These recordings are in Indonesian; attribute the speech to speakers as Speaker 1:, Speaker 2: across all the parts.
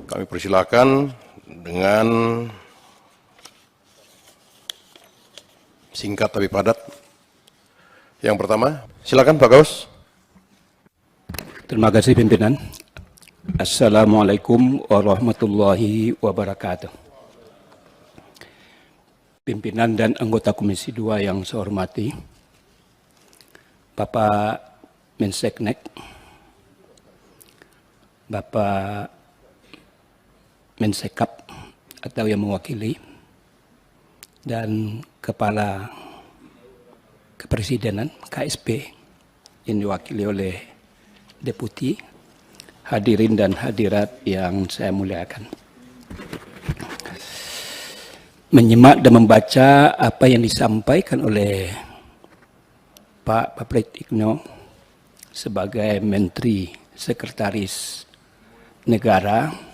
Speaker 1: Kami persilakan dengan singkat tapi padat. Yang pertama, silakan Pak Gaus.
Speaker 2: Terima kasih pimpinan. Assalamualaikum warahmatullahi wabarakatuh. Pimpinan dan anggota Komisi 2 yang saya hormati, Bapak Menseknek, Bapak Mensekap atau yang mewakili, dan Kepala Kepresidenan KSP yang diwakili oleh Deputi, hadirin dan hadirat yang saya muliakan. Menyimak dan membaca apa yang disampaikan oleh Pak Pratikno sebagai Menteri Sekretaris Negara,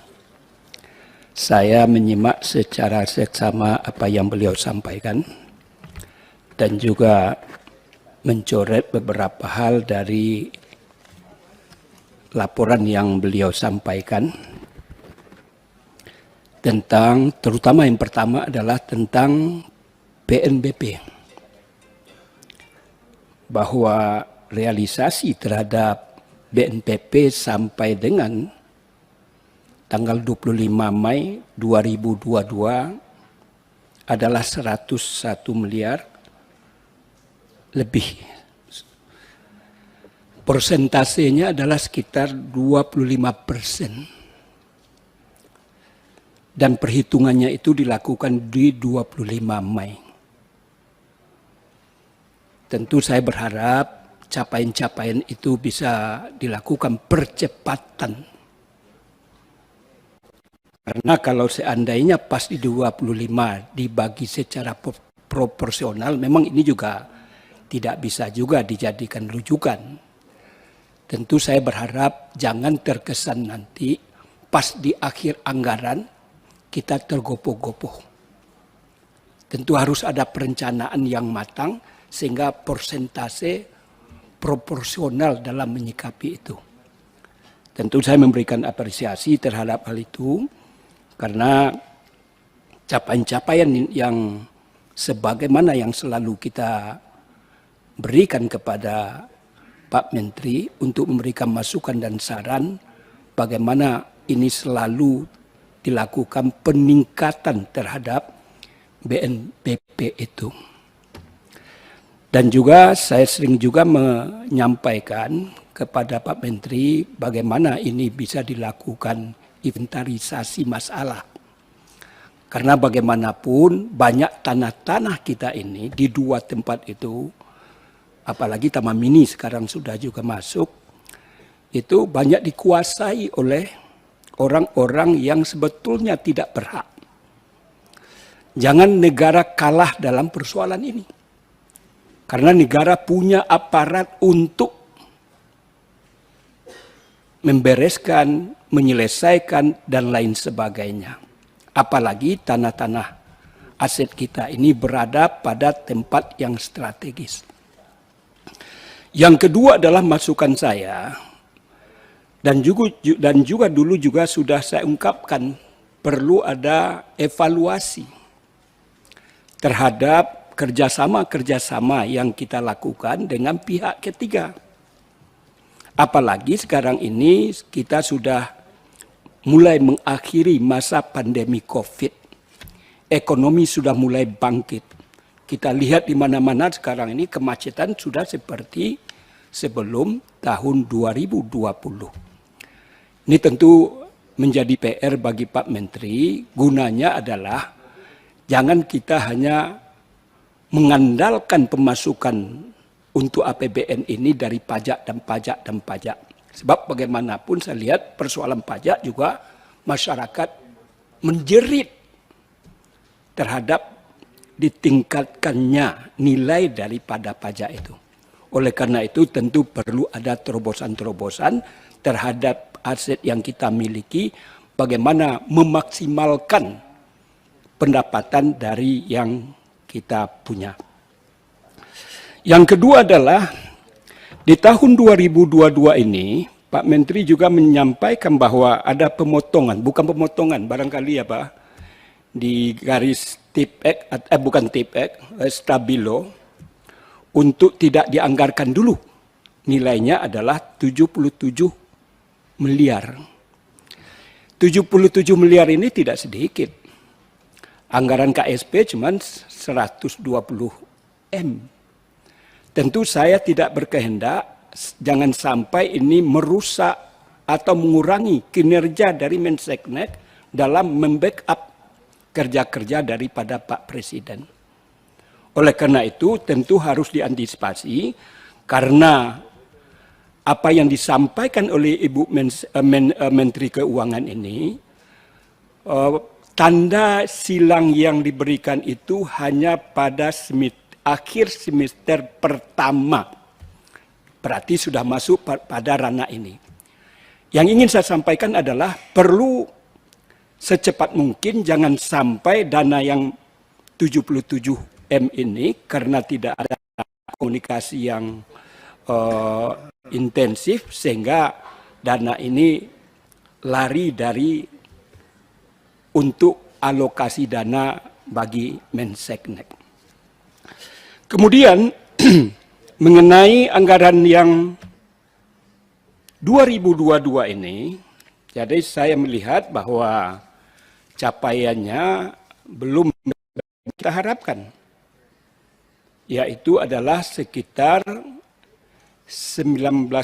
Speaker 2: saya menyimak secara seksama apa yang beliau sampaikan dan juga mencoret beberapa hal dari laporan yang beliau sampaikan tentang, terutama yang pertama adalah tentang PNBP, bahwa realisasi terhadap BNPB sampai dengan tanggal 25 Mei 2022 adalah 101 miliar lebih. Persentasenya adalah sekitar 25%. Dan perhitungannya itu dilakukan di 25 Mei. Tentu saya berharap capaian-capaian itu bisa dilakukan percepatan. Karena kalau seandainya pas di 25 dibagi secara proporsional, memang ini juga tidak bisa juga dijadikan rujukan. Tentu saya berharap jangan terkesan nanti pas di akhir anggaran kita tergopoh-gopoh. Tentu harus ada perencanaan yang matang sehingga persentase proporsional dalam menyikapi itu. Tentu saya memberikan apresiasi terhadap hal itu karena capaian-capaian yang sebagaimana yang selalu kita berikan kepada Pak Menteri untuk memberikan masukan dan saran bagaimana ini selalu dilakukan peningkatan terhadap BNPB itu. Dan juga saya sering juga menyampaikan kepada Pak Menteri bagaimana ini bisa dilakukan inventarisasi masalah. Karena bagaimanapun banyak tanah-tanah kita ini di dua tempat itu, apalagi Taman Mini sekarang sudah juga masuk, itu banyak dikuasai oleh orang-orang yang sebetulnya tidak berhak. Jangan negara kalah dalam persoalan ini. Karena negara punya aparat untuk membereskan, menyelesaikan, dan lain sebagainya. Apalagi tanah-tanah aset kita ini berada pada tempat yang strategis. Yang kedua adalah masukan saya, dan juga dulu juga sudah saya ungkapkan, perlu ada evaluasi terhadap kerjasama-kerjasama yang kita lakukan dengan pihak ketiga. Apalagi sekarang ini kita sudah mulai mengakhiri masa pandemi COVID. Ekonomi sudah mulai bangkit. Kita lihat di mana-mana sekarang ini kemacetan sudah seperti sebelum tahun 2020. Ini tentu menjadi PR bagi Pak Menteri, gunanya adalah jangan kita hanya mengandalkan pemasukan untuk APBN ini dari pajak dan pajak dan pajak. Sebab bagaimanapun saya lihat persoalan pajak juga masyarakat menjerit terhadap ditingkatkannya nilai daripada pajak itu. Oleh karena itu tentu perlu ada terobosan-terobosan terhadap aset yang kita miliki, bagaimana memaksimalkan pendapatan dari yang kita punya. Yang kedua adalah di tahun 2022 ini Pak Menteri juga menyampaikan bahwa ada pemotongan, bukan pemotongan, barangkali ya Pak, di garis TIPEK, bukan TIPEK, Stabilo, untuk tidak dianggarkan dulu. Nilainya adalah 77 miliar. 77 miliar ini tidak sedikit. Anggaran KSP cuma 120 M. Tentu saya tidak berkehendak, jangan sampai ini merusak atau mengurangi kinerja dari Menseknek dalam membackup kerja-kerja daripada Pak Presiden. Oleh karena itu tentu harus diantisipasi karena apa yang disampaikan oleh Ibu Menteri Keuangan ini, tanda silang yang diberikan itu hanya pada akhir semester pertama. Berarti sudah masuk pada ranah ini. Yang ingin saya sampaikan adalah perlu secepat mungkin jangan sampai dana yang 77 M ini karena tidak ada komunikasi yang intensif sehingga dana ini lari dari untuk alokasi dana bagi Menseknek. Kemudian mengenai anggaran yang 2022 ini, jadi saya melihat bahwa capaiannya belum kita harapkan, yaitu adalah sekitar 19%,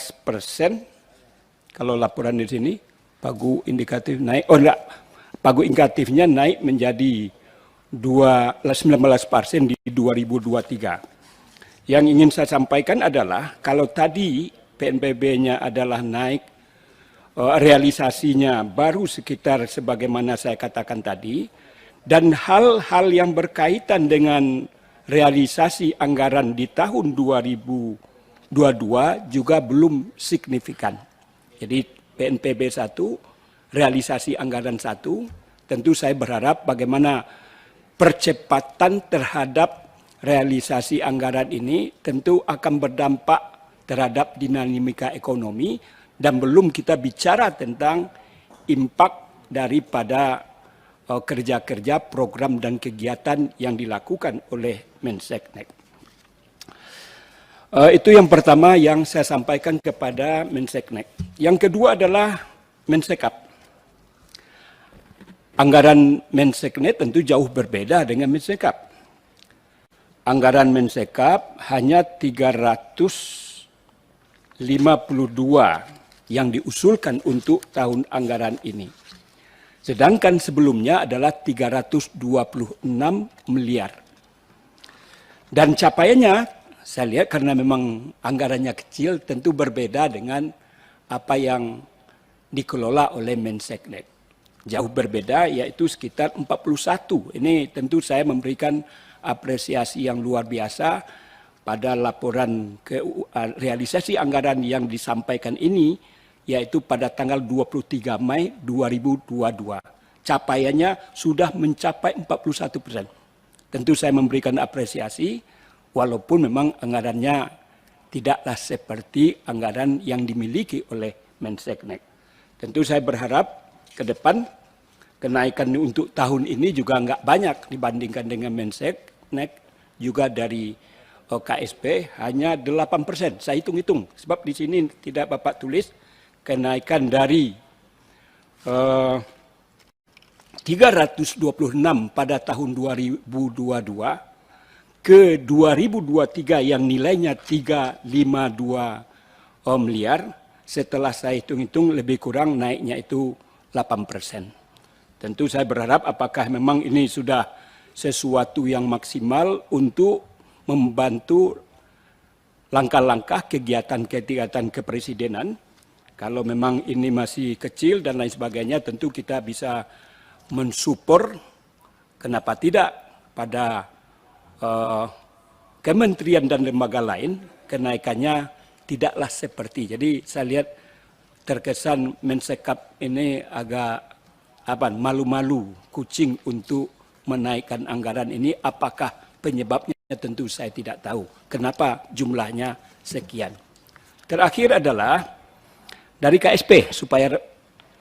Speaker 2: kalau laporan di sini, pagu indikatif naik, pagu indikatifnya naik menjadi 19% di 2023. Yang ingin saya sampaikan adalah, kalau tadi PNBP-nya adalah naik, realisasinya baru sekitar sebagaimana saya katakan tadi, dan hal-hal yang berkaitan dengan realisasi anggaran di tahun 2022 juga belum signifikan. Jadi PNPB 1, realisasi anggaran 1, tentu saya berharap bagaimana percepatan terhadap realisasi anggaran ini tentu akan berdampak terhadap dinamika ekonomi dan belum kita bicara tentang impak daripada kerja-kerja, program dan kegiatan yang dilakukan oleh Menseknek. Itu yang pertama yang saya sampaikan kepada Menseknek. Yang kedua adalah Mensekap. Anggaran Menseknek tentu jauh berbeda dengan Mensekap. Anggaran Mensekap hanya 352 yang diusulkan untuk tahun anggaran ini. Sedangkan sebelumnya adalah 326 miliar. Dan capaiannya, saya lihat karena memang anggarannya kecil, tentu berbeda dengan apa yang dikelola oleh Menseknek. Jauh berbeda, yaitu sekitar 41. Ini tentu saya memberikan apresiasi yang luar biasa pada laporan realisasi anggaran yang disampaikan ini, yaitu pada tanggal 23 Mei 2022. Capaiannya sudah mencapai 41%. Tentu saya memberikan apresiasi, walaupun memang anggarannya tidaklah seperti anggaran yang dimiliki oleh Menseknek. Tentu saya berharap ke depan kenaikan untuk tahun ini juga enggak banyak dibandingkan dengan Menseknek, juga dari KSP hanya 8%. Saya hitung-hitung, sebab di sini tidak Bapak tulis, kenaikan dari 326 pada tahun 2022 ke 2023 yang nilainya 352 miliar, setelah saya hitung-hitung lebih kurang naiknya itu 8%. Tentu saya berharap apakah memang ini sudah sesuatu yang maksimal untuk membantu langkah-langkah kegiatan-kegiatan kepresidenan. Kalau memang ini masih kecil dan lain sebagainya, tentu kita bisa mensupport, kenapa tidak, pada kementerian dan lembaga lain, kenaikannya tidaklah seperti. Jadi saya lihat terkesan Mensekap ini agak malu-malu kucing untuk menaikkan anggaran ini. Apakah penyebabnya? Tentu saya tidak tahu. Kenapa jumlahnya sekian. Terakhir adalah dari KSP supaya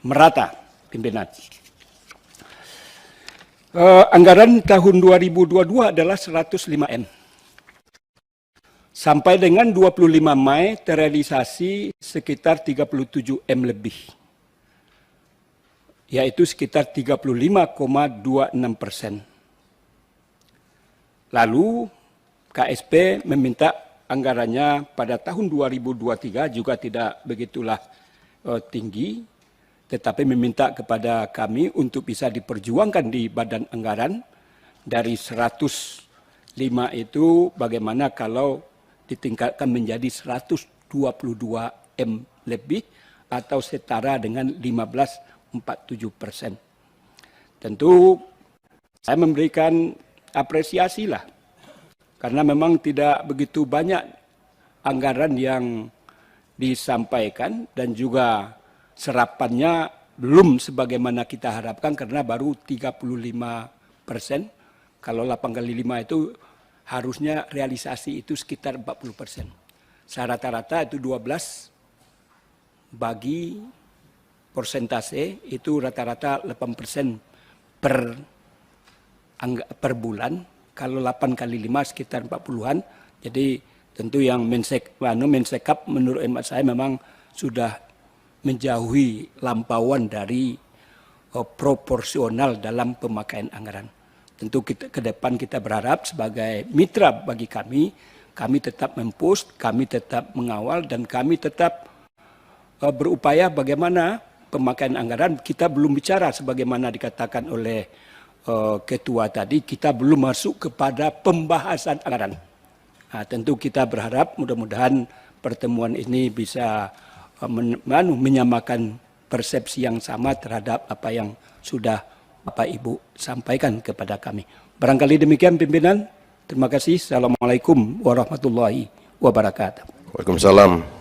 Speaker 2: merata pimpinan. Anggaran tahun 2022 adalah 105 M. Sampai dengan 25 Mei terrealisasi sekitar 37 M lebih, yaitu sekitar 35,26%. Lalu KSP meminta anggarannya pada tahun 2023 juga tidak begitulah tinggi, tetapi meminta kepada kami untuk bisa diperjuangkan di badan anggaran dari 105 itu bagaimana kalau ditingkatkan menjadi 122 M lebih atau setara dengan 15,47%. Tentu saya memberikan apresiasi lah, karena memang tidak begitu banyak anggaran yang disampaikan dan juga serapannya belum sebagaimana kita harapkan karena baru 35%. Kalau 8 kali 5 itu harusnya realisasi itu sekitar 40%. Rata-rata itu 12 bagi persentase itu rata-rata 8% per bulan. Kalau 8 kali 5 sekitar 40-an. Jadi tentu yang mensekap menurut hemat saya memang sudah menjauhi lampauan dari proporsional dalam pemakaian anggaran. Tentu ke depan kita berharap sebagai mitra bagi kami tetap mempost, kami tetap mengawal, dan kami tetap berupaya bagaimana pemakaian anggaran. Kita belum bicara sebagaimana dikatakan oleh ketua tadi, kita belum masuk kepada pembahasan anggaran. Nah, tentu kita berharap mudah-mudahan pertemuan ini bisa menyamakan persepsi yang sama terhadap apa yang sudah Bapak Ibu sampaikan kepada kami. Barangkali demikian pimpinan. Terima kasih. Assalamualaikum warahmatullahi wabarakatuh.
Speaker 1: Waalaikumsalam